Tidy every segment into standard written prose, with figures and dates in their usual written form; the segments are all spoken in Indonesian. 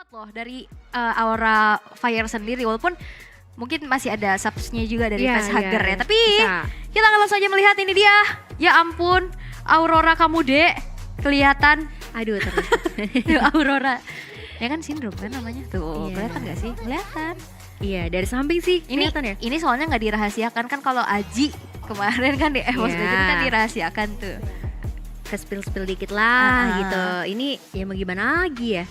kuat loh dari Aura Fire sendiri, walaupun mungkin masih ada subsnya juga dari Facehugger ya. Tapi bisa. kita akan langsung aja melihat ini dia. Ya ampun, Aurora kamu dek, kelihatan. Aduh terus. Tuh, Aurora. Ya kan sindrom kan namanya. Tuh, Iya. kelihatan gak sih? Kelihatan. Iya dari samping sih Ini kelihatan ya. ini soalnya nggak dirahasiakan kan, kalau Aji kemarin kan di Evo Iya. Legends kan dirahasiakan tuh. Ke spill dikit lah gitu. Ini ya mau gimana lagi ya.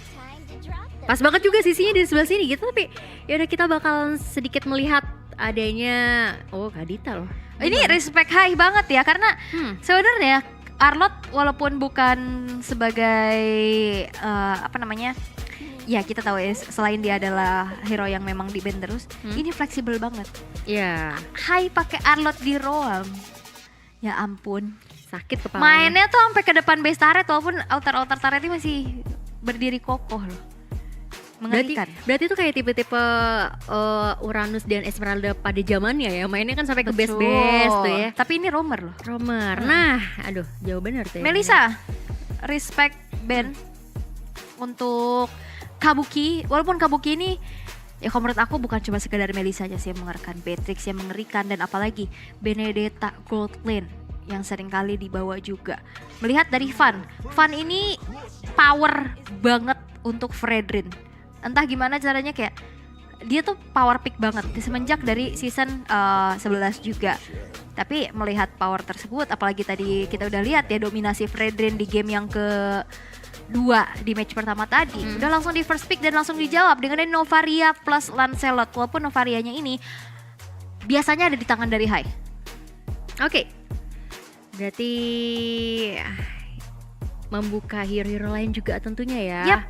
Pas banget juga sisinya dari sebelah sini gitu, tapi ya udah kita bakal sedikit melihat adanya Kadita loh. Ini respect high banget ya, karena sebenarnya Arlott walaupun bukan sebagai ya kita tahu ya, selain dia adalah hero yang memang di ban terus, ini fleksibel banget. Iya, High pakai Arlott di roam. Ya ampun. sakit kepala. Mainnya tuh sampai ke depan base turret, walaupun altar turretnya masih berdiri kokoh loh. Mengerikan. Berarti itu kayak tipe-tipe Uranus dan Esmeralda pada zamannya ya. Mainnya kan sampai ke Betul. base tuh ya. Tapi ini roamer loh. Romer. Nah, aduh, jauh bener tuh ya. Melissa, respect Ben untuk Kabuki. Walaupun Kabuki ini ya kalau menurut aku bukan cuma sekedar Melissa aja sih yang mengerikan, Beatrix yang mengerikan, dan apalagi Benedetta Gold Lane yang sering kali dibawa juga. Melihat dari Van ini power banget untuk Fredrin. Entah gimana caranya, kayak dia tuh power pick banget semenjak dari season 11 juga. Tapi melihat power tersebut, apalagi tadi kita udah lihat ya dominasi Fredrin di game yang kedua di match pertama tadi, udah langsung di first pick dan langsung dijawab dengan Novaria plus Lancelot. Walaupun Novarianya ini biasanya ada di tangan dari High. Oke. Berarti membuka hero-hero lain juga tentunya ya. Yap.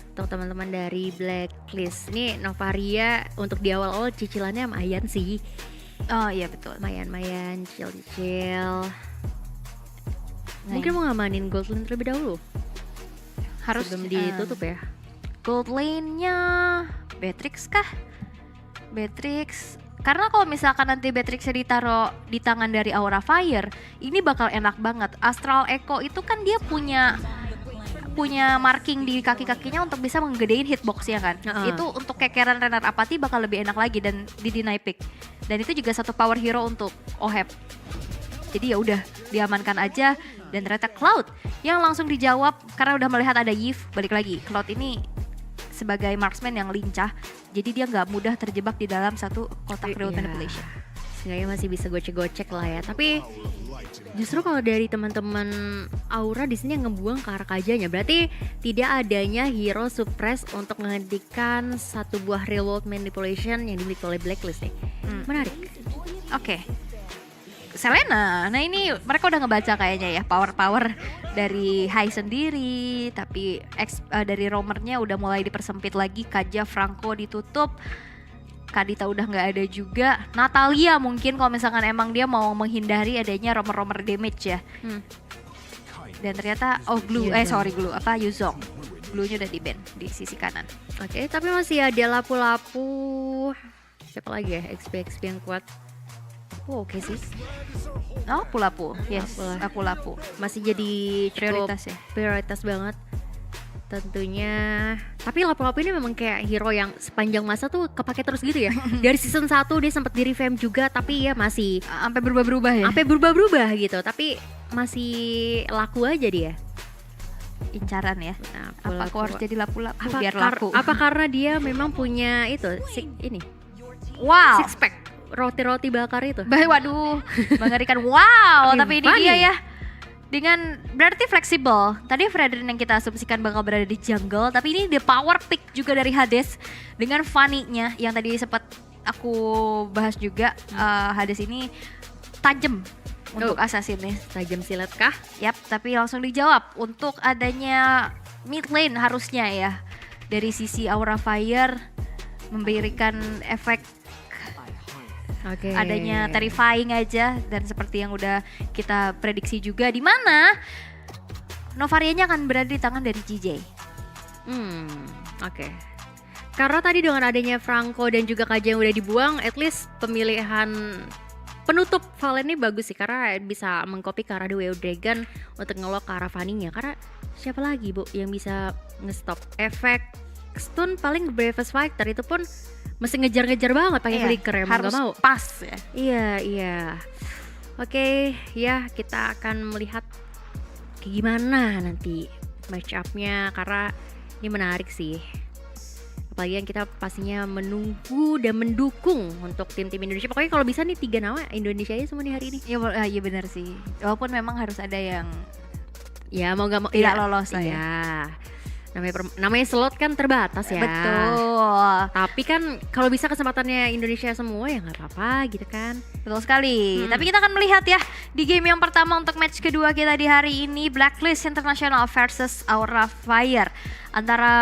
Untuk teman-teman dari Blacklist. Ini Novaria untuk di awal-awal cicilannya lumayan sih. Oh iya betul. Lumayan chill. Nah, Mungkin mau ngamanin Gold Lane terlebih dahulu harus sebelum ditutup ya. Gold lane-nya Beatrix kah? Beatrix. Karena kalau misalkan nanti Beatrixnya ditaruh di tangan dari Aura Fire, ini bakal enak banget. Astral Echo itu kan dia punya marking di kaki-kakinya untuk bisa menggedein hitboxnya kan. Itu untuk kekeran Renard Apathy bakal lebih enak lagi dan di deny pick. Dan itu juga satu power hero untuk Oheb. Jadi ya udah diamankan aja. Dan ternyata Cloud yang langsung dijawab karena udah melihat ada Yves. Balik lagi, Cloud ini sebagai marksman yang lincah, jadi dia nggak mudah terjebak di dalam satu kotak real manipulation. Seenggaknya masih bisa gocek-gocek lah ya. Tapi justru kalau dari teman-teman Aura di sini yang ngebuang ke arah kajanya, berarti tidak adanya hero suppress untuk menghentikan satu buah real world manipulation yang dimiliki oleh Blacklist nih. Menarik. Oke. Selena, nah ini mereka udah ngebaca kayaknya ya power dari High sendiri, tapi dari roamernya udah mulai dipersempit lagi. Kaja Franco ditutup, Kadita udah nggak ada juga. Natalia mungkin kalau misalkan emang dia mau menghindari adanya roamer damage ya. Dan ternyata Glue, Yuzong. Glue-nya udah di-ban di sisi kanan. Oke, tapi masih ada lapu-lapu. Siapa lagi ya XP yang kuat? Oke sih. Oh, Lapu-Lapu. Yes, Lapu-Lapu. Masih jadi Prioritas ya. Prioritas banget tentunya. Tapi Lapu-Lapu ini memang kayak hero yang sepanjang masa tuh kepake terus gitu ya. Dari season 1 dia sempat di revamp juga, tapi ya masih Sampai berubah-berubah ya. sampai berubah-berubah gitu, tapi masih laku aja dia. Incaran ya. Nah, Apa aku harus jadi Lapu-Lapu apa, biar laku? apa karena dia memang punya itu Wow. six pack roti-roti bakar itu. Waduh, mengerikan. Wow, tapi ini funny. dia ya. Dengan berarti fleksibel. Tadi Fredrin yang kita asumsikan bakal berada di jungle, tapi ini the power pick juga dari Hades dengan Fanny-nya yang tadi sempat aku bahas juga. Hades ini tajam untuk assassin-nya. Tajam silet kah? Yap, tapi langsung dijawab untuk adanya mid lane harusnya ya. Dari sisi Aura Fire memberikan efek Oke. adanya terrifying aja, dan seperti yang udah kita prediksi juga, di mana Novarianya akan berada di tangan dari GJ. Oke. Karena tadi dengan adanya Franco dan juga Kaja yang udah dibuang, at least pemilihan penutup Valen ini bagus sih, karena bisa mengcopy ke arah The Way of Dragon untuk ngelok ke arah Fanny-nya. Karena siapa lagi Bu yang bisa ngestop efek Stun paling Bravest Fighter itu pun mesti ngejar-ngejar banget pakai flicker ya, mau harus gak mau. pas ya. Iya. Oke, ya kita akan melihat kayak gimana nanti match up-nya karena ini menarik sih. Apalagi yang kita pastinya menunggu dan mendukung untuk tim-tim Indonesia. Pokoknya kalau bisa nih 3 nama Indonesia aja semua nih hari ini. Iya benar sih. Walaupun memang harus ada yang Ya mau gak mau tidak ya, lolos lah ya. ya. Namanya slot kan terbatas ya. Betul. Tapi kan kalau bisa kesempatannya Indonesia semua ya nggak apa-apa gitu kan. Betul sekali. Tapi kita akan melihat ya di game yang pertama untuk match kedua kita di hari ini, Blacklist International versus Aura Fire, antara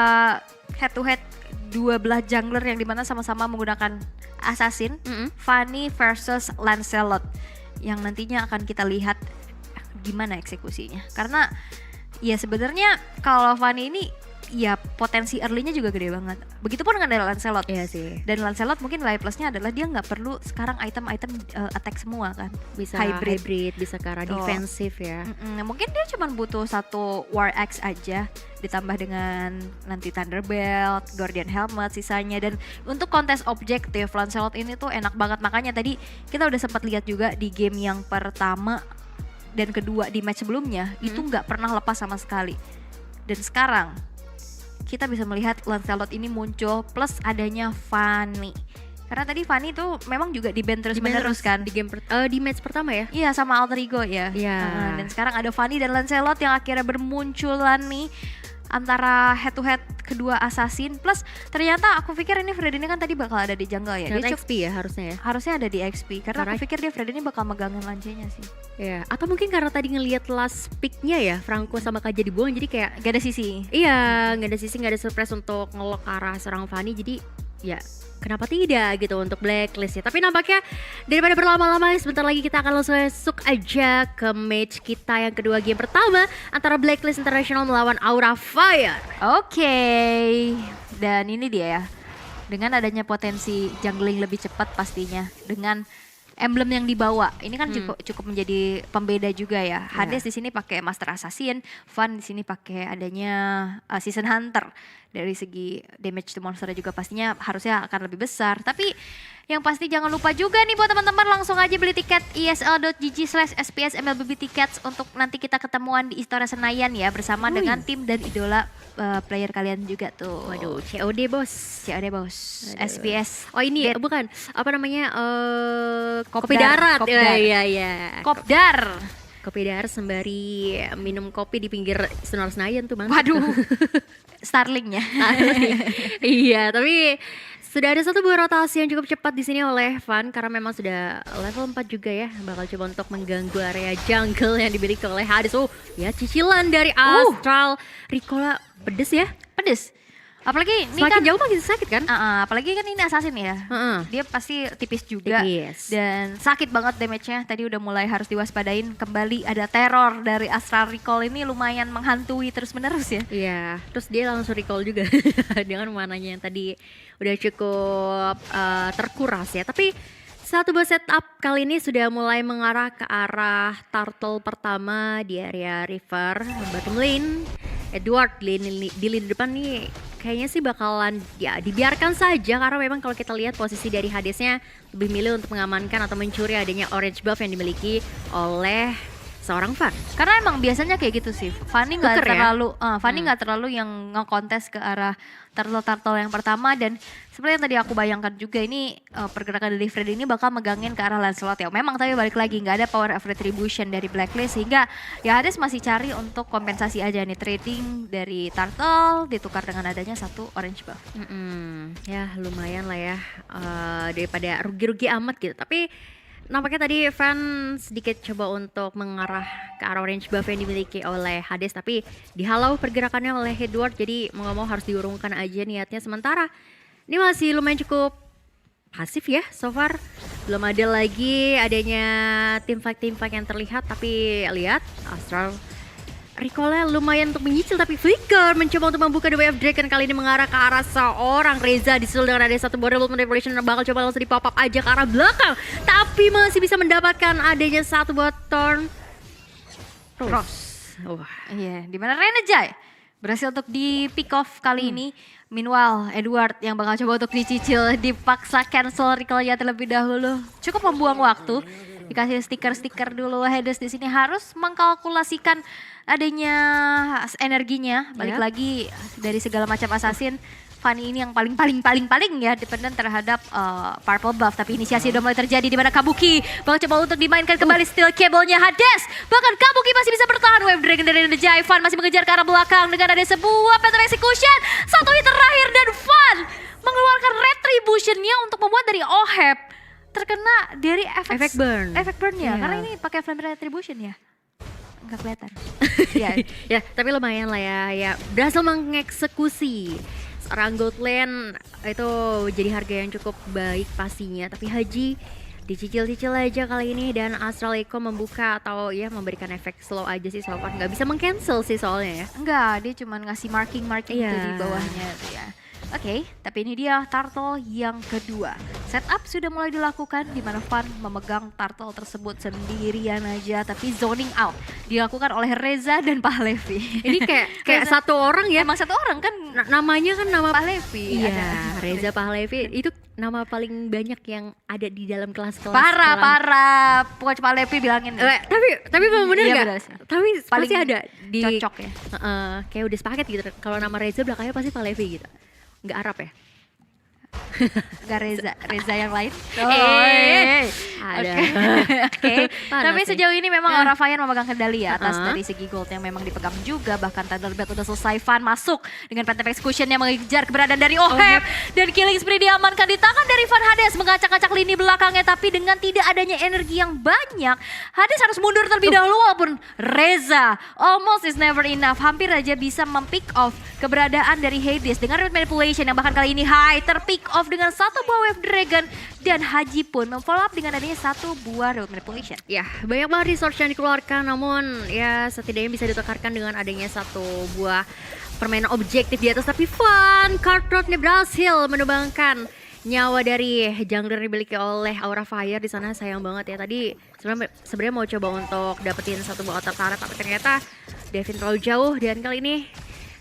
head to head dua belah jungler yang dimana sama-sama menggunakan assassin. Fanny versus Lancelot, yang nantinya akan kita lihat gimana eksekusinya. Karena ya sebenarnya kalau Fanny ini ya potensi early-nya juga gede banget. Begitupun dengan Lancelot. Iya sih. Dan Lancelot mungkin nilai plusnya adalah dia nggak perlu sekarang item-item attack semua kan. Bisa hybrid, bisa ke arah defensif ya. Mungkin dia cuma butuh satu War Axe aja, ditambah dengan nanti Thunderbelt, Guardian Helmet sisanya. Dan untuk kontes objektif Lancelot ini tuh enak banget. Makanya tadi kita udah sempat lihat juga di game yang pertama dan kedua di match sebelumnya itu nggak pernah lepas sama sekali. Dan sekarang kita bisa melihat Lancelot ini muncul plus adanya Fanny. Karena tadi Fanny tuh memang juga di ban terus-menerus kan di game di match pertama ya. Iya, sama Alter Ego ya. Iya. Dan sekarang ada Fanny dan Lancelot yang akhirnya bermunculan nih antara head to head kedua assassin. Plus ternyata aku pikir ini Fred ini kan tadi bakal ada di jungle ya. Dia Dia XP ya harusnya ya. harusnya ada di XP karena aku pikir dia Fred ini bakal megangin lancenya sih. Iya, atau mungkin karena tadi ngelihat last pick-nya ya Franco sama Kaja dibuang jadi kayak Gak ada sisi. iya, nggak ada sisi, nggak ada surprise untuk ngelok ke arah serang Fanny. Jadi ya kenapa tidak gitu untuk Blacklist ya. Tapi nampaknya daripada berlama-lama sebentar lagi kita akan langsung masuk aja ke match kita yang kedua, game pertama antara Blacklist International melawan Aura Fire. Oke. Dan ini dia ya. Dengan adanya potensi jungling lebih cepat pastinya dengan emblem yang dibawa. Ini kan cukup menjadi pembeda juga ya. Hades di sini pakai Master Assassin, Van di sini pakai adanya Season Hunter. Dari segi damage to monster juga pastinya harusnya akan lebih besar. Tapi yang pasti jangan lupa juga nih buat teman-teman langsung aja beli tiket isl.gg/SPS MLBB Tickets untuk nanti kita ketemuan di Istora Senayan ya bersama dengan tim dan idola player kalian juga tuh. Waduh, COD bos. COD bos. Aduh. SPS. Oh ini bukan apa namanya kopi Kopdar, darat. Kopdar. Iya. Kopdar. Kopi darat sembari minum kopi di pinggir Istora Senayan tuh mantap. Waduh. Starlingnya. Iya, tapi sudah ada satu buah rotasi yang cukup cepat di sini oleh Van karena memang sudah level 4 juga ya. Bakal coba untuk mengganggu area jungle yang dimiliki oleh Hades. Oh, ya cicilan dari Astral. Ricola pedes ya? Pedes. Apalagi ini Semakin kan jauh makin sakit kan? apalagi kan ini assassin ya. Dia pasti tipis juga. Tipis. Dan sakit banget damage-nya. Tadi udah mulai harus diwaspadain. Kembali ada teror dari Astral Recall ini lumayan menghantui terus-menerus ya. Iya, terus dia langsung recall juga dengan mananya yang tadi udah cukup terkuras ya. Tapi satu buah setup kali ini sudah mulai mengarah ke arah turtle pertama di area river bottom lane. Edward di lini depan nih kayaknya sih bakalan ya dibiarkan saja karena memang kalau kita lihat posisi dari Hadesnya lebih milih untuk mengamankan atau mencuri adanya orange buff yang dimiliki oleh seorang Van. Karena emang biasanya kayak gitu sih. Fanny nggak Tuker ya? terlalu, Fanny nggak terlalu yang ngekontes ke arah turtle yang pertama. Dan seperti yang tadi aku bayangkan juga ini pergerakan dari Freddy ini bakal megangin ke arah Lancelot ya. Memang tapi balik lagi nggak ada power of retribution dari Blacklist sehingga ya Hades masih cari untuk kompensasi aja nih trading dari turtle ditukar dengan adanya satu orange buff. Ya lumayan lah ya daripada rugi-rugi amat gitu. Tapi nampaknya tadi Van sedikit coba untuk mengarah ke arah orange buff yang dimiliki oleh Hades, tapi dihalau pergerakannya oleh Edward, jadi mau gak mau harus diurungkan aja niatnya. Sementara ini masih lumayan cukup pasif ya so far. Belum ada lagi adanya team fight yang terlihat, tapi lihat Astral Recall-nya lumayan untuk menyicil, tapi Flicker mencoba untuk membuka The Way of Dragon kali ini mengarah ke arah seorang Reza disusul dengan ada satu border Revolution yang bakal coba langsung di pop up aja ke arah belakang, tapi masih bisa mendapatkan adanya satu buat turn Rose. Iya, dimana Renajai berhasil untuk di pick off kali ini. Meanwhile, Edward yang bakal coba untuk dicicil dipaksa cancel recall-nya terlebih dahulu. Cukup membuang waktu. Dikasih stiker-stiker dulu. Hades di sini harus mengkalkulasikan adanya energinya. Balik Yap. lagi dari segala macam assassin. Fanny ini yang paling ya dependent terhadap purple buff. Tapi inisiasi udah mulai terjadi di mana Kabuki bakal coba untuk dimainkan kembali steel cable-nya Hades. Bahkan Kabuki masih bisa bertahan. Wave Dragon dari Nejai. Fan masih mengejar ke arah belakang dengan ada sebuah pattern execution. Satu hit terakhir dan Fan mengeluarkan retribution-nya untuk membuat dari Oheb terkena dari Efek burn. efek burn-nya. Iya. Karena ini pakai flame retribution ya. Enggak kelihatan. Iya. Ya, tapi lumayan lah ya berhasil mengeksekusi seorang gold lane itu jadi harga yang cukup baik pastinya. Tapi Haji dicicil-cicil aja kali ini dan Astral Echo membuka atau ya memberikan efek slow aja sih so far. Nggak bisa meng-cancel sih soalnya ya. Enggak, dia cuma ngasih marking Iya. tuh di bawahnya tuh ya. Oke, tapi ini dia turtle yang kedua. Setup sudah mulai dilakukan di mana Fan memegang turtle tersebut sendirian aja, tapi zoning out dilakukan oleh Reza dan Pahlevi. Ini kayak satu orang ya. Emang satu orang kan Namanya kan nama Pahlevi. Iya, ada. Reza Pahlevi itu nama paling banyak yang ada di dalam kelas-kelas. Parah, Coach Pahlevi bilangin. Tapi memang bener Iya, nggak? bener sih. Tapi Paling pasti ada di cocok ya. kayak udah sepaket gitu. Kalau nama Reza belakangnya pasti Pahlevi gitu. Nggak Arab ya? Gak Reza yang lain. Ada. Oke. Panas Tapi nih. sejauh ini memang Aura Fire memegang kendali ya atas Uh-uh. dari segi gold yang memang dipegang juga. Bahkan Thunderbird udah selesai, Fan masuk dengan Phantom Execution yang mengejar keberadaan dari Oheb. Dan Killing Spree diamankan di tangan dari Van Hades mengacak-acak lini belakangnya. Tapi dengan tidak adanya energi yang banyak, Hades harus mundur terlebih dahulu walaupun Reza almost is never enough. Hampir aja bisa mempick off keberadaan dari Hades dengan Root Manipulation yang bahkan kali ini high terpick off dengan satu buah Wave Dragon. Dan Haji pun memfollow up dengan adanya satu buah Root Manipulation. Ya, banyak banget resource yang dikeluarkan, namun ya setidaknya bisa ditekarkan dengan adanya satu buah permainan objektif di atas. Tapi Fun, card road-nya berhasil menumbangkan nyawa dari jungler yang dimiliki oleh Aura Fire di sana. Sayang banget ya, tadi sebenarnya mau coba untuk dapetin satu buah otak turret, tapi ternyata Devin terlalu jauh. Dan kali ini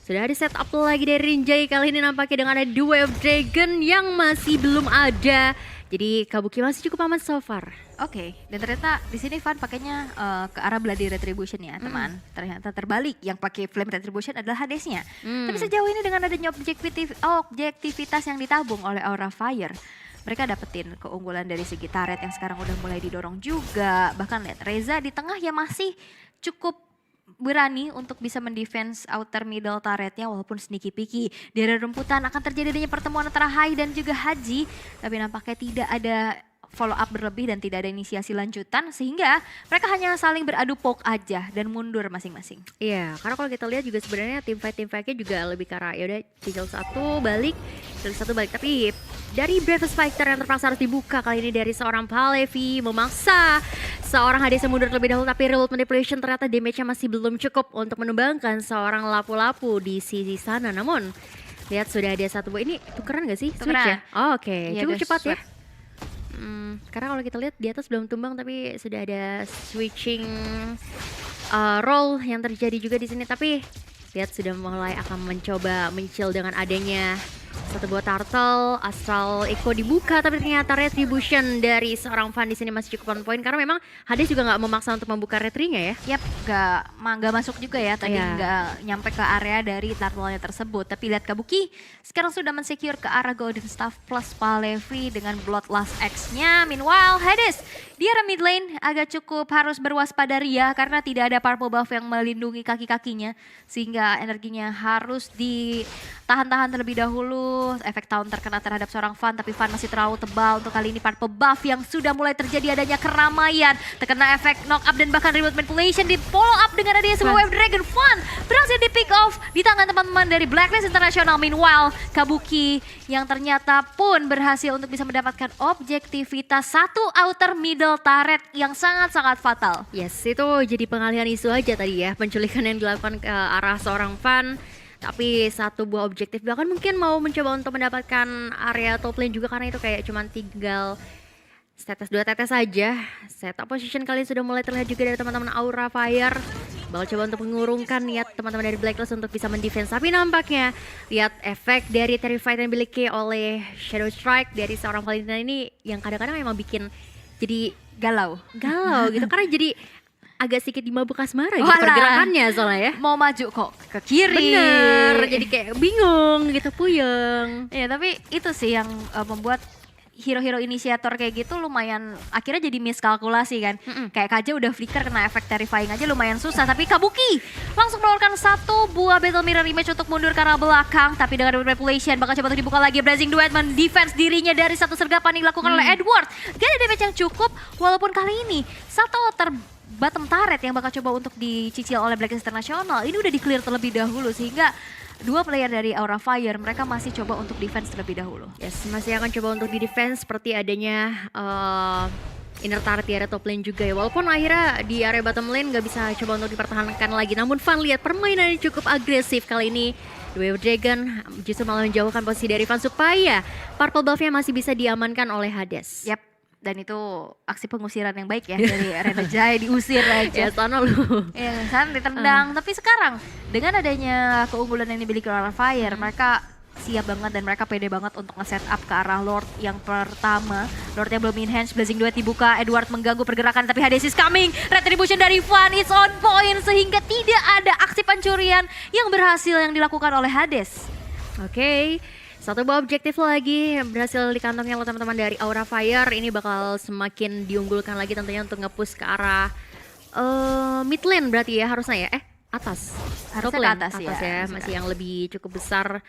sudah ada setup lagi dari Rinjai, kali ini nampaknya dengan ada dua Wave Dragon yang masih belum ada. Jadi Kabuki masih cukup aman so far. Oke, dan ternyata di sini Van pakainya ke arah Bloody Retribution ya, teman. Ternyata terbalik, yang pakai Flame Retribution adalah Hadesnya. Tapi sejauh ini dengan adanya objektivitas yang ditabung oleh Aura Fire, mereka dapetin keunggulan dari segi turret yang sekarang udah mulai didorong juga. Bahkan lihat Reza di tengah ya masih cukup berani untuk bisa mendefense outer middle turretnya walaupun sneaky picky. Di area rumputan akan terjadi adanya pertemuan antara Hai dan juga Haji, tapi nampaknya tidak ada follow up berlebih dan tidak ada inisiasi lanjutan sehingga mereka hanya saling beradu poke aja dan mundur masing-masing. Iya, karena kalau kita lihat juga sebenarnya tim fightnya juga lebih ke arah ya udah cicil satu balik. Tapi dari Bravest Fighter yang terpaksa harus dibuka kali ini dari seorang Pahlevi memaksa seorang Hades yang mundur terlebih dahulu, tapi Root Manipulation ternyata damage-nya masih belum cukup untuk menumbangkan seorang lapu-lapu di sisi sana. Namun lihat sudah ada satu buah, ini tukeran gak sih? Tukeran. Switch ya? Oh, oke, Iya, cukup ada cepat ya. swap. Karena kalau kita lihat di atas belum tumbang tapi sudah ada switching role yang terjadi juga di sini. Tapi lihat sudah mulai akan mencoba mencil dengan adanya satu buah turtle. Astral Echo dibuka tapi ternyata retribution dari seorang Fan di sini masih cukup on point karena memang Hades juga nggak memaksa untuk membuka retrinya ya. Yap, nggak masuk juga ya tadi, Iya. nggak nyampe ke area dari turtle-nya tersebut. Tapi lihat Kabuki sekarang sudah mensecure ke arah Golden Staff plus Pahlevi dengan Bloodlust X-nya. Meanwhile Hades di area mid lane agak cukup harus berwaspada ria karena tidak ada purple buff yang melindungi kaki-kakinya sehingga energinya harus ditahan-tahan terlebih dahulu. Efek tahun terkena terhadap seorang Fan, tapi Fan masih terlalu tebal untuk kali ini. Purple buff yang sudah mulai terjadi adanya keramaian, terkena efek knock up dan bahkan remote manipulation di follow up dengan adanya sebuah Wave Dragon. Fan berhasil di pick off di tangan teman-teman dari Blacklist International. Meanwhile Kabuki yang ternyata pun berhasil untuk bisa mendapatkan objektivitas satu outer middle turret yang sangat-sangat fatal. Yes, itu jadi pengalihan isu aja tadi ya, penculikan yang dilakukan ke arah seorang Fan. Tapi satu buah objektif, bahkan mungkin mau mencoba untuk mendapatkan area top lane juga karena itu kayak cuman tinggal dua tetes saja. Setup position kali ini sudah mulai terlihat juga dari teman-teman Aura Fire. bakal coba untuk mengurungkan niat teman-teman dari Blacklist untuk bisa mendefense. Tapi nampaknya lihat efek dari Terrified yang dimiliki oleh Shadow Strike dari seorang Valentina ini yang kadang-kadang emang bikin jadi Galau. galau gitu karena jadi agak sedikit dimabuk asmara gitu Walah. pergerakannya soalnya ya. Mau maju kok ke kiri. Bener, jadi kayak bingung gitu, puyeng. Ya tapi itu sih yang membuat hero-hero inisiator kayak gitu lumayan akhirnya jadi miskalkulasi kan. Kayak Kaja udah flicker kena efek terrifying aja lumayan susah. Tapi Kabuki langsung mengeluarkan satu buah Battle Mirror Image untuk mundur ke arah belakang. Tapi dengan manipulation bakal coba untuk dibuka lagi. Blazing Duet mendefense dirinya dari satu sergapan yang dilakukan oleh Edward. Gak ada damage yang cukup walaupun kali ini satu bottom turret yang bakal coba untuk dicicil oleh Blacklist International. Ini udah di-clear terlebih dahulu sehingga dua player dari Aura Fire mereka masih coba untuk defense terlebih dahulu. Yes, masih akan coba untuk di defense seperti adanya inner turret di area top lane juga ya. Walaupun akhirnya di area bottom lane gak bisa coba untuk dipertahankan lagi. Namun Van lihat permainan yang cukup agresif kali ini. The Wave Dragon justru malah menjauhkan posisi dari Van supaya purple buff-nya masih bisa diamankan oleh Hades. Yap. Dan itu aksi pengusiran yang baik ya dari Renajai, diusir aja. Ya sana lu. Ya kan ditendang. Tapi sekarang dengan adanya keunggulan yang dimiliki oleh Fire, mereka siap banget dan mereka pede banget untuk nge-set up ke arah Lord yang pertama. Lordnya belum enhance, Blazing Duet dibuka, Edward mengganggu pergerakan tapi Hades is coming. Retribution dari Van is on point sehingga tidak ada aksi pencurian yang berhasil yang dilakukan oleh Hades. Oke. Satu buah objektif lagi berhasil dikantongnya oleh teman-teman dari Aura Fire. Ini bakal semakin diunggulkan lagi tentunya untuk nge-push ke arah mid lane berarti ya harusnya ya. Atas. Harusnya Top ke lane, atas ya. ya. Masih yang lebih cukup besar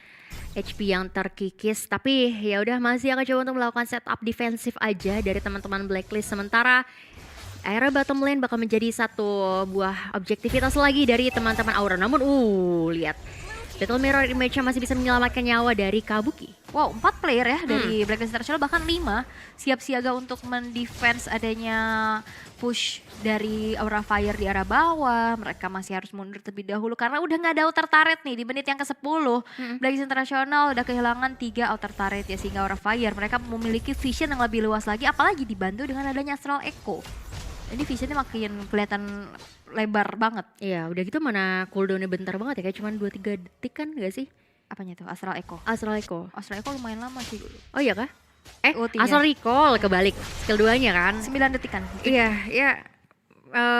HP yang terkikis. Tapi ya udah masih akan coba untuk melakukan setup defensif aja dari teman-teman Blacklist. Sementara area bottom lane bakal menjadi satu buah objektivitas lagi dari teman-teman Aura. Namun lihat. Battle Mirror Image masih bisa menyelamatkan nyawa dari Kabuki. Wow, 4 player ya dari Blacklist International, bahkan 5 siap siaga untuk mendefense adanya push dari Aura Fire di arah bawah. Mereka masih harus mundur terlebih dahulu karena udah nggak ada outer turret nih di menit yang ke-10. Blacklist International udah kehilangan 3 outer turret ya, sehingga Aura Fire mereka memiliki vision yang lebih luas lagi, apalagi dibantu dengan adanya Astral Echo. Ini visionnya makin kelihatan lebar banget. Iya, udah gitu mana cooldownnya bentar banget ya, kayak cuma 2-3 detik kan gak sih? Apanya tuh? Astral Echo. Astral Echo. Astral Echo lumayan lama sih. Oh iya kah? ultinya. Astral Recall kebalik, skill 2-nya kan? 9 detikan. Iya, ya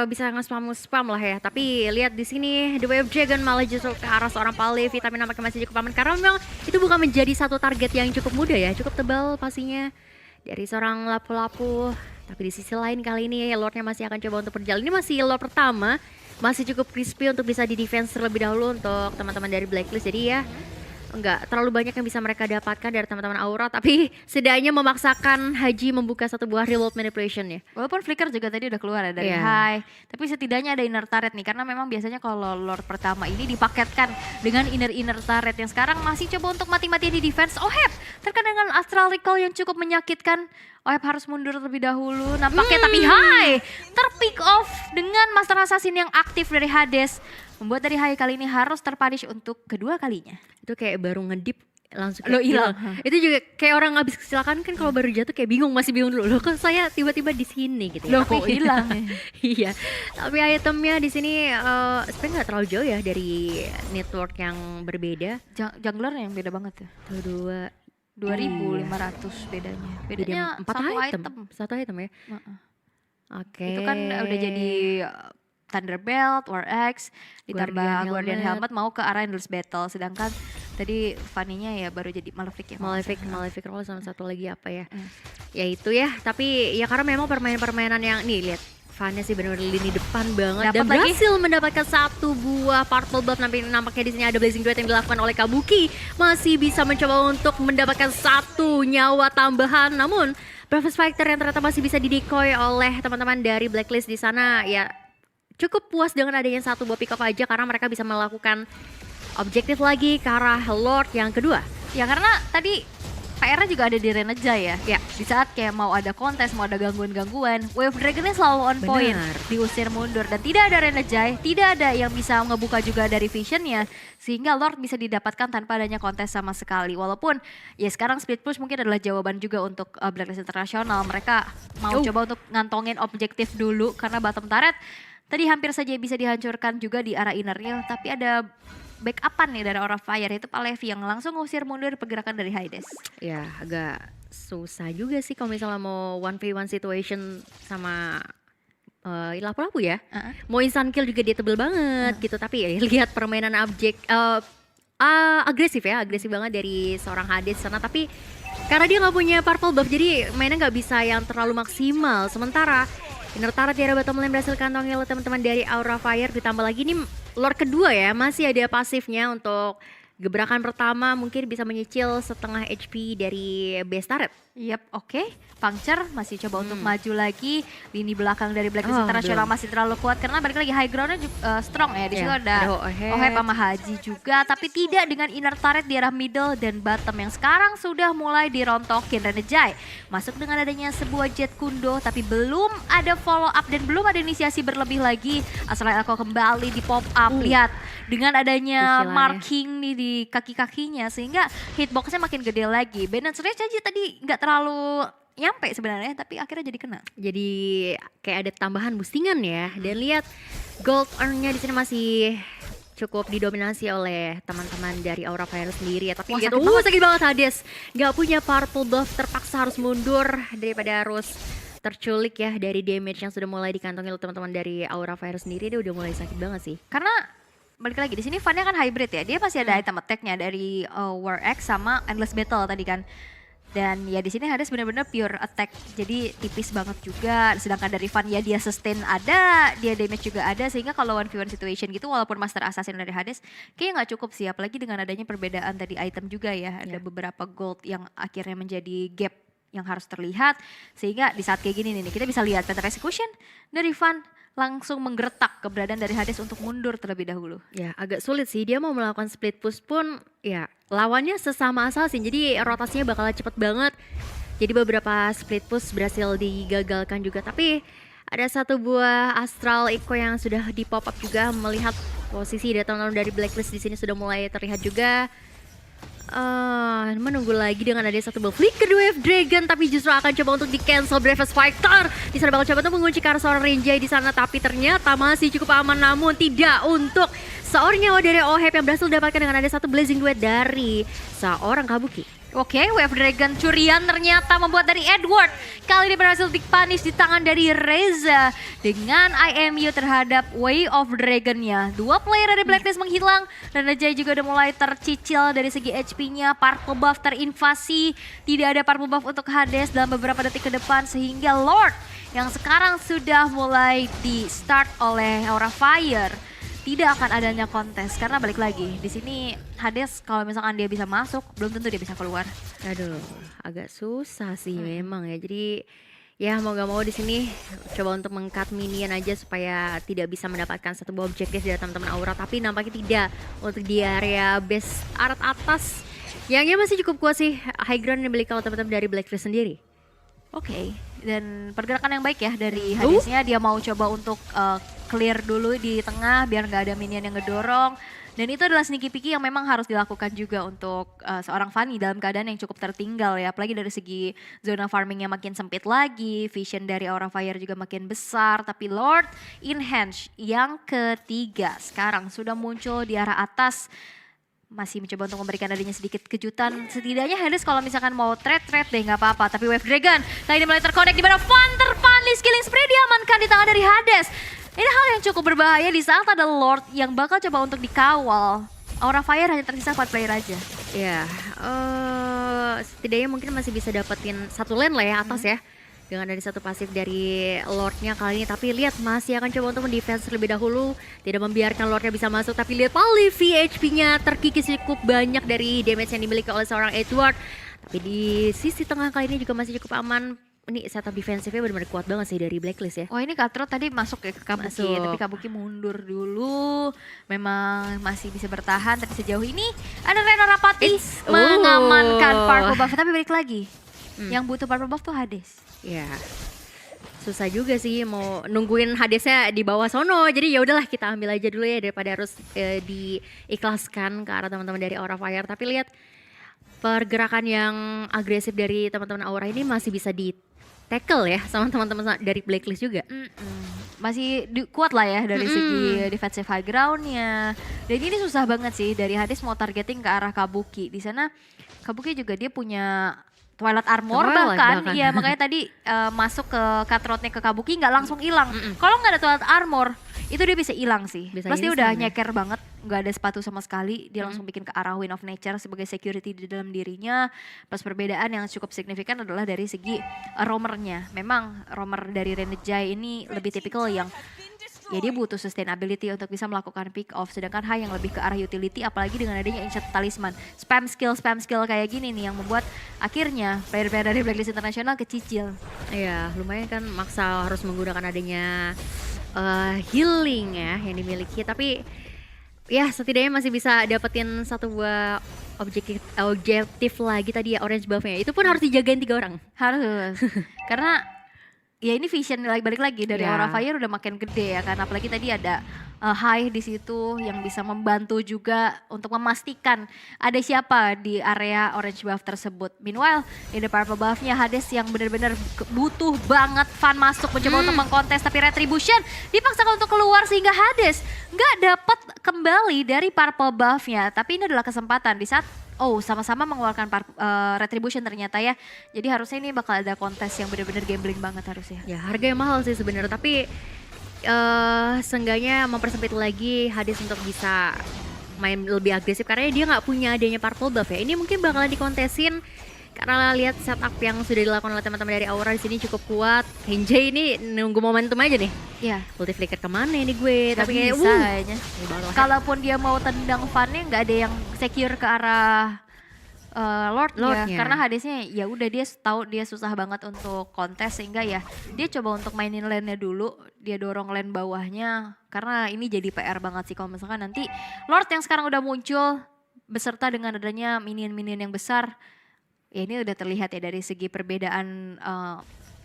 bisa nge-spam lah ya. Tapi lihat di sini The Wave Dragon malah justru ke arah seorang Palevi, tapi nampaknya masih cukup aman karena memang itu bukan menjadi satu target yang cukup mudah ya, cukup tebal pastinya dari seorang lapu-lapu. Tapi di sisi lain kali ini Lordnya masih akan coba untuk berjalan. Ini masih Lord pertama, masih cukup crispy untuk bisa di defense terlebih dahulu untuk teman-teman dari Blacklist. Jadi ya enggak terlalu banyak yang bisa mereka dapatkan dari teman-teman Aura, tapi setidaknya memaksakan Haji membuka satu buah reload manipulation ya. Walaupun Flicker juga tadi udah keluar ya dari Iya. high, tapi setidaknya ada inner turret nih, karena memang biasanya kalau Lord pertama ini dipaketkan dengan inner turret yang sekarang masih coba untuk mati-matian di defense. Oheb terkena dengan Astral Recall yang cukup menyakitkan. Oheb harus mundur terlebih dahulu nampaknya, tapi high terpick off dengan Master Assassin yang aktif dari Hades. Membuat dari high kali ini harus terpunish untuk kedua kalinya. Itu kayak baru ngedip langsung kayak Lo hilang. Itu juga kayak orang habis kecelakaan kan, kalau baru jatuh kayak bingung, masih bingung dulu. Loh kok saya tiba-tiba di sini gitu ya. Loh kok hilang. Iya. Tapi itemnya di sini sebenarnya nggak terlalu jauh ya dari network yang berbeda. Jungler yang beda banget ya. Tuh dua 2.500 bedanya. Bedanya empat satu item. item. Satu item ya. Oke. Itu kan udah jadi Thunderbelt, War Axe, ditambah Guardian Helmet mau ke arah Endless Battle. Sedangkan tadi Fanny-nya ya baru jadi Malefic ya. Malefic Roll sama satu lagi apa ya. Ya itu ya, tapi ya karena memang permainan-permainan yang nih lihat. Fannya sih benar-benar lini depan banget. Dan berhasil mendapatkan satu buah purple buff. Nampaknya di sini ada Blazing Duet yang dilakukan oleh Kabuki. Masih bisa mencoba untuk mendapatkan satu nyawa tambahan. Namun Bravos Fighter yang ternyata masih bisa didecoy oleh teman-teman dari Blacklist di sana ya cukup puas dengan adanya satu buah pick up aja, karena mereka bisa melakukan objektif lagi ke arah Lord yang kedua. Ya karena tadi PR-nya juga ada di Renajai ya. Ya. Di saat kayak mau ada kontes, mau ada gangguan-gangguan, Wave Dragon-nya selalu on point. Benar. Diusir mundur dan tidak ada Renajai, tidak ada yang bisa ngebuka juga dari vision-nya. Sehingga Lord bisa didapatkan tanpa adanya kontes sama sekali. Walaupun ya sekarang split push mungkin adalah jawaban juga untuk Blacklist International. Mereka mau coba untuk ngantongin objektif dulu karena bottom turret Tadi hampir saja bisa dihancurkan juga di arah innernya, tapi ada backupan nih dari Aura Fire, itu Palevi yang langsung ngusir mundur pergerakan dari Hades. Ya agak susah juga sih kalau misalnya mau 1v1 situation sama lapu-lapu ya. Mau instant kill juga dia tebel banget gitu, tapi ya lihat permainan agresif banget dari seorang Hades sana, tapi karena dia nggak punya purple buff jadi mainnya nggak bisa yang terlalu maksimal. Sementara Inner Turret di arah bottom lane berhasil kantongi oleh teman-teman dari Aura Fire, ditambah lagi nih Lord kedua ya, masih ada pasifnya untuk gebrakan pertama, mungkin bisa menyicil setengah HP dari base turret. Yap, oke. Puncture masih coba untuk maju lagi. Lini belakang dari Blacklist International masih terlalu kuat karena balik lagi high groundnya juga strong ya. Di situ ada Oheb sama Haji juga, tapi tidak dengan inner turret di arah middle dan bottom yang sekarang sudah mulai dirontokin. Renejai masuk dengan adanya sebuah jet kundo, tapi belum ada follow up dan belum ada inisiasi berlebih lagi. Asal aku kembali di pop up, lihat dengan adanya marking nih di kaki-kakinya sehingga hitboxnya makin gede lagi. Balance Rage aja tadi nggak terlalu nyampe sebenarnya, tapi akhirnya jadi kena. Jadi kayak ada tambahan boostingan ya. Dan lihat gold earn-nya di sini masih cukup didominasi oleh teman-teman dari Aura Fire sendiri ya. Tapi lihat, sakit banget Hades. Gak punya purple buff, terpaksa harus mundur daripada harus terculik ya dari damage yang sudah mulai dikantongi oleh teman-teman dari Aura Fire sendiri. Dia udah mulai sakit banget sih. Karena balik lagi di sini Vannya kan hybrid ya. Dia masih ada item attack-nya dari War X sama Endless Battle tadi kan. Dan ya di sini Hades benar-benar pure attack, jadi tipis banget juga. Sedangkan dari Van ya dia sustain ada, dia damage juga ada, sehingga kalau 1v1 situation gitu walaupun Master Assassin dari Hades kayaknya nggak cukup sih, apalagi dengan adanya perbedaan tadi item juga ya. Ada beberapa gold yang akhirnya menjadi gap yang harus terlihat, sehingga di saat kayak gini nih kita bisa lihat pattern execution dari Van langsung menggertak keberadaan dari Hades untuk mundur terlebih dahulu. Ya agak sulit sih, dia mau melakukan split push pun ya lawannya sesama assassin, jadi rotasinya bakal cepet banget. Jadi beberapa split push berhasil digagalkan juga, tapi ada satu buah Astral Echo yang sudah di pop up juga. Melihat posisi teman-teman dari Blacklist di sini sudah mulai terlihat juga. Menunggu lagi dengan ada satu buff flicker Wave Dragon, tapi justru akan coba untuk di cancel Bravest Fighter. Di sana bakal coba untuk mengunci ke arah seorang Renjai di sana, tapi ternyata masih cukup aman, namun tidak untuk seorang nyawa dari Oheb yang berhasil didapatkan dengan ada satu Blazing Duet dari seorang Kabuki. Oke, Wave Dragon curian ternyata membuat dari Edward. Kali ini berhasil di-punish di tangan dari Reza dengan IMU terhadap Way of Dragon-nya. Dua player dari Blacklist menghilang dan Renjai juga udah mulai tercicil dari segi HP-nya. Purple buff terinvasi, tidak ada purple buff untuk Hades dalam beberapa detik ke depan, sehingga Lord yang sekarang sudah mulai di-start oleh Aura Fire tidak akan adanya kontes, karena balik lagi di sini Hades kalau misalkan dia bisa masuk belum tentu dia bisa keluar. Aduh, agak susah sih memang ya. Jadi ya mau gak mau di sini coba untuk meng-cut minion aja supaya tidak bisa mendapatkan satu buah objektif dari teman-teman Aura, tapi nampaknya tidak untuk di area base art atas. Yang masih cukup kuat sih high ground yang dimiliki oleh teman-teman dari Blacklist sendiri. Oke, dan pergerakan yang baik ya dari Hadesnya, dia mau coba untuk clear dulu di tengah biar nggak ada minion yang ngedorong. Dan itu adalah sneaky picky yang memang harus dilakukan juga untuk seorang Fanny dalam keadaan yang cukup tertinggal ya. Apalagi dari segi zona farmingnya makin sempit lagi, vision dari Aura Fire juga makin besar. Tapi Lord in hand yang ketiga sekarang sudah muncul di arah atas. Masih mencoba untuk memberikan adanya sedikit kejutan. Setidaknya Hades kalau misalkan mau trade deh nggak apa-apa. Tapi Wave Dragon kali ini mulai terkonek di mana Van terpunish, killing spree diamankan di tangan dari Hades. Ini hal yang cukup berbahaya di saat ada Lord yang bakal coba untuk dikawal. Aura Fire hanya tersisa 4 player aja. Ya, setidaknya mungkin masih bisa dapetin satu lane lah ya atas ya. Dengan dari satu pasif dari Lordnya kali ini. Tapi lihat masih akan coba untuk mendefense terlebih dahulu. Tidak membiarkan Lordnya bisa masuk. Tapi lihat Palevi HP-nya terkikis cukup banyak dari damage yang dimiliki oleh seorang Edward. Tapi di sisi tengah kali ini juga masih cukup aman. Ini setup defensifnya benar-benar kuat banget sih dari Blacklist ya. Oh ini Cutthroat tadi masuk ya ke Kabuki, tapi Kabuki mundur dulu. Memang masih bisa bertahan, tapi sejauh ini ada Rena Rapati mengamankan purple buff. Tapi balik lagi, yang butuh purple buff tuh Hades. Ya, susah juga sih mau nungguin Hadesnya di bawah sono. Jadi ya udahlah kita ambil aja dulu ya daripada harus diikhlaskan ke arah teman-teman dari Aura Fire. Tapi lihat pergerakan yang agresif dari teman-teman Aura ini masih bisa tackle ya sama teman-teman dari Blacklist juga. Masih kuat lah ya dari segi defensive high groundnya. Dan ini susah banget sih dari Hades mau targeting ke arah Kabuki. Di sana Kabuki juga dia punya Twilight Armor bahkan. Iya makanya tadi masuk ke cutthroatnya ke Kabuki nggak langsung hilang. Kalau nggak ada Twilight Armor itu dia bisa hilang sih. Pasti udah nyeker banget, nggak ada sepatu sama sekali. Dia langsung bikin ke arah Wind of Nature sebagai security di dalam dirinya. Plus perbedaan yang cukup signifikan adalah dari segi roamernya. Memang roamer dari Renegade ini lebih tipikal yang ya dia butuh sustainability untuk bisa melakukan pick off. Sedangkan Hai yang lebih ke arah utility apalagi dengan adanya Ancient Talisman. Spam skill kayak gini nih yang membuat akhirnya player-player dari Blacklist International kecicil. Iya lumayan kan maksa harus menggunakan adanya healing ya yang dimiliki. Tapi ya setidaknya masih bisa dapetin satu buah objektif lagi tadi ya orange buff-nya. Itu pun harus dijagain 3 orang. Harus. Karena ya ini vision balik lagi dari Aura Fire udah makin gede ya kan, apalagi tadi ada Hai di situ yang bisa membantu juga untuk memastikan ada siapa di area orange buff tersebut. Meanwhile di the purple buff-nya Hades yang benar-benar butuh banget Fan masuk mencoba untuk mengkontes, tapi Retribution dipaksakan untuk keluar sehingga Hades nggak dapat kembali dari purple buff-nya. Tapi ini adalah kesempatan di saat sama-sama mengeluarkan Retribution ternyata ya. Jadi harusnya ini bakal ada kontes yang benar-benar gambling banget harusnya. Ya harga yang mahal sih sebenarnya, tapi seenggaknya mempersempit lagi Hades untuk bisa main lebih agresif karena dia nggak punya adanya purple buff ya. Ini mungkin bakalan dikontesin karena lihat setup yang sudah dilakukan oleh teman-teman dari Aura di sini cukup kuat. Henjay ini nunggu momentum aja nih. Iya. Ulti flicker kemana ini gue? Tapi kayak bisa kayaknya. Kalaupun dia mau tendang Fan-nya nggak ada yang secure ke arah Lordnya. Karena Hadesnya ya udah dia tahu dia susah banget untuk kontes sehingga ya dia coba untuk mainin lane-nya dulu, dia dorong lane bawahnya karena ini jadi PR banget sih kalau misalkan nanti Lord yang sekarang udah muncul beserta dengan adanya minion-minion yang besar. Ya ini udah terlihat ya dari segi perbedaan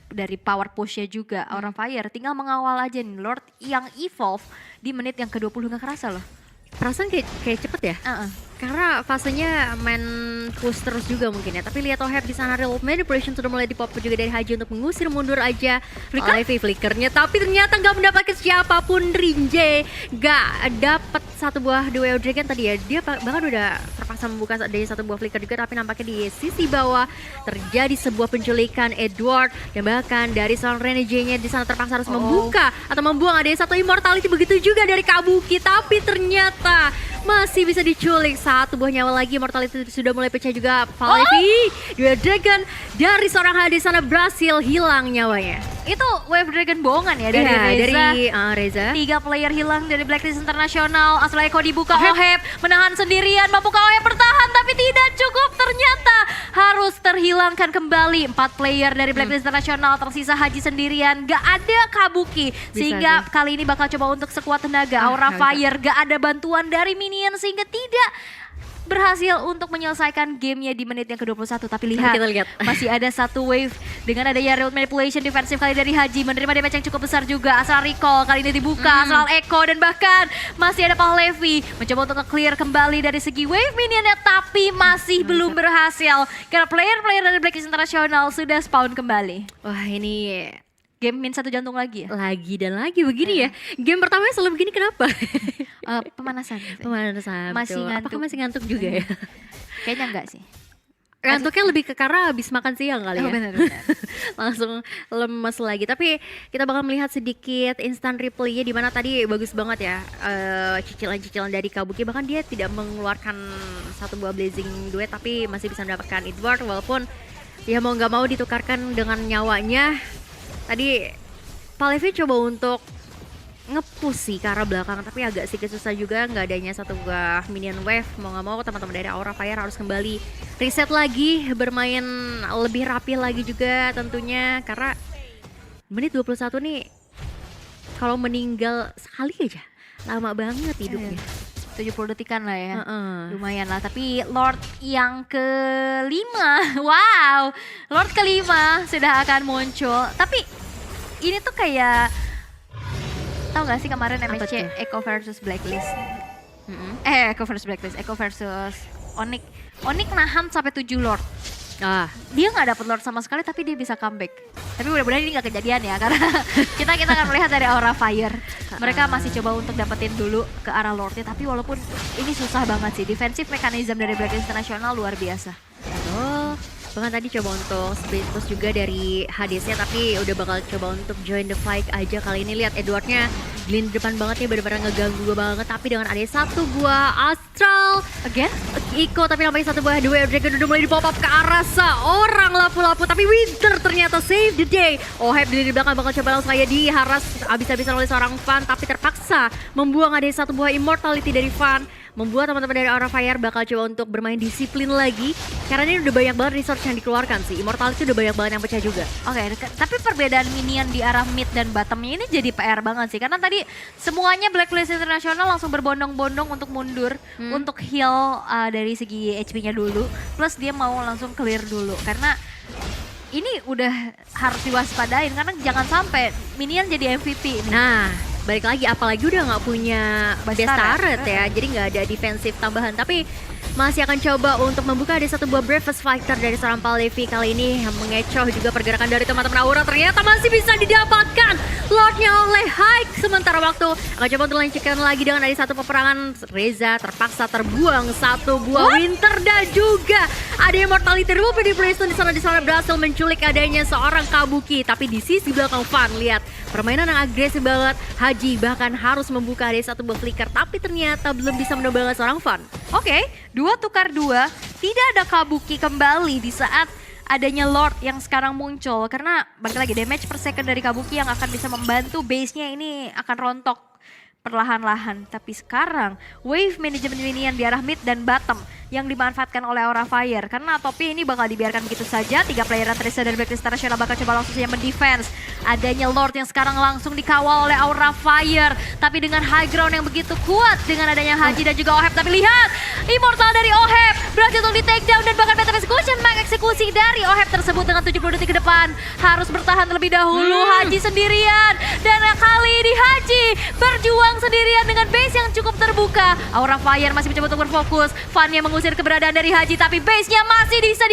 dari power push-nya juga. Aura Fire tinggal mengawal aja nih Lord yang evolve di menit yang ke-20 gak kerasa loh. Perasaan kayak cepet ya? Karena fasenya main push terus juga mungkin ya. Tapi lihat Oheb di sana real manipulation sudah mulai dipop juga dari Haji untuk mengusir mundur aja Levi flickernya. Tapi ternyata nggak mendapatkan siapapun. Rinje nggak dapat satu buah duo dragon tadi ya. Dia bahkan udah terpaksa membuka dari satu buah flicker juga. Tapi nampaknya di sisi bawah terjadi sebuah penculikan Edward. Dan bahkan dari seorang Renegade-nya di sana terpaksa harus membuka atau membuang ada satu immortality. Begitu juga dari Kabuki. Tapi ternyata masih bisa diculik. Satu buah nyawa lagi, mortality sudah mulai pecah juga. Levi, dua dragon dari seorang Hades sana berhasil hilang nyawanya. Itu wave dragon bohongan ya dari Reza. Dari Reza. 3 player hilang dari Blacklist International. Asal Eko dibuka, Oheb menahan sendirian. Mampukah Oheb bertahan tapi tidak cukup. Ternyata harus terhilangkan kembali. 4 player dari Blacklist International, tersisa Haji sendirian. Gak ada Kabuki. Sehingga kali ini bakal coba untuk sekuat tenaga. Aura Fire gak ada bantuan dari minion sehingga tidak berhasil untuk menyelesaikan gamenya di menit yang ke-21. Tapi lihat, masih ada satu wave dengan adanya real manipulation defensif kali dari Haji. Menerima damage yang cukup besar juga. Asal recall kali ini dibuka, asal Eko dan bahkan masih ada Levi mencoba untuk nge-clear kembali dari segi wave minionnya. Tapi masih belum berhasil karena player-player dari Blacklist International sudah spawn kembali. Wah ini game min 1 jantung lagi ya? Lagi dan lagi begini ya. Game pertamanya selalu begini kenapa? Pemanasan. Pemanasan. Masih ngantuk. Apakah masih ngantuk juga ya? Kayaknya enggak sih. Ngantuknya lebih ke karena habis makan siang kali ya. Benar. Langsung lemes lagi. Tapi kita bakal melihat sedikit instant replay-nya di mana tadi bagus banget ya. Cicilan-cicilan dari Kabuki. Bahkan dia tidak mengeluarkan satu buah blazing duet tapi masih bisa mendapatkan Edward. Walaupun ya mau nggak mau ditukarkan dengan nyawanya. Tadi Levi coba untuk nge-push sih ke arah belakang tapi agak sedikit susah juga, nggak adanya satu buah minion wave. Mau nggak mau teman-teman dari Aura Fire harus kembali reset lagi, bermain lebih rapi lagi juga tentunya karena menit 21 nih kalau meninggal sekali aja lama banget hidupnya. 70 detikan lah ya, lumayan lah. Tapi Lord yang kelima, wow, Lord kelima sudah akan muncul. Tapi ini tuh kayak, tau gak sih kemarin MSC Echo versus Blacklist? Echo versus Blacklist, Echo versus Onyx. Onyx nahan sampai 7 Lord. Ah, Dia nggak dapet Lord sama sekali tapi dia bisa comeback. Tapi mudah-mudahan ini nggak kejadian ya karena kita akan melihat dari aura fire. Mereka masih coba untuk dapetin dulu ke arah Lordnya, tapi walaupun ini susah banget sih. Defensive mechanism dari Blacklist International luar biasa. betul. Bahkan tadi coba untuk split push juga dari Hadesnya, tapi udah bakal coba untuk join the fight aja kali ini. Lihat Edwardnya Glyn di depan banget nih, bener-bener ngeganggu banget. Tapi dengan ada satu buah Astral Again? Iko, tapi nampaknya satu buah Duel Dragon udah mulai di pop up ke arah seorang lapu-lapu. Tapi Winter ternyata save the day. Oheb di belakang bakal coba langsung aja diharas habis-habisan oleh seorang Fan, tapi terpaksa membuang ada satu buah Immortality dari Fan. Membuat teman-teman dari Aura Fire bakal coba untuk bermain disiplin lagi. Karena ini udah banyak banget resource yang dikeluarkan sih. Immortality udah banyak banget yang pecah juga. Oke, tapi perbedaan minion di arah mid dan bottomnya ini jadi PR banget sih. Karena tadi semuanya Blacklist International langsung berbondong-bondong untuk mundur. Untuk heal dari segi HP-nya dulu. Plus dia mau langsung clear dulu. Karena ini udah harus diwaspadain. Karena jangan sampai minion jadi MVP ini. Nah, balik lagi apalagi udah nggak punya best turret ya, jadi nggak ada defensif tambahan. Tapi masih akan coba untuk membuka ada satu buah Bravest Fighter dari seorang Palevi kali ini yang mengecoh juga pergerakan dari teman-teman Aura. Ternyata masih bisa didapatkan Lordnya oleh Hike. Sementara waktu akan coba untuk lanjutkan lagi dengan ada satu peperangan. Reza terpaksa terbuang satu buah Winter dan juga ada Immortality Ruby di Playstone di sana berhasil menculik adanya seorang Kabuki. Tapi di sisi belakang Fan, lihat permainan yang agresif banget. Haji bahkan harus membuka ada satu buah flicker, tapi ternyata belum bisa menambahkan seorang Fan. Oke, 2 tukar 2. Tidak ada Kabuki kembali di saat adanya Lord yang sekarang muncul. Karena balik lagi damage per second dari Kabuki yang akan bisa membantu base-nya ini akan rontok perlahan-lahan. Tapi sekarang wave management minion di arah mid dan bottom yang dimanfaatkan oleh Aura Fire. Karena topi ini bakal dibiarkan begitu saja. 3 player Trista dan Blacklist International bakal coba langsung saja mendefense. Adanya Lord yang sekarang langsung dikawal oleh Aura Fire. Tapi dengan high ground yang begitu kuat dengan adanya Haji dan juga Oheb. Tapi lihat, Immortal dari Oheb berhasil untuk di take down dan bahkan Meta Execution mengeksekusi dari Oheb tersebut dengan 70 detik ke depan. Harus bertahan terlebih dahulu, Haji sendirian. Dan kali ini Haji berjuang sendirian dengan base yang cukup terbuka. Aura Fire masih mencoba untuk berfokus. Fan yang mengusir keberadaan dari Haji, tapi base-nya masih bisa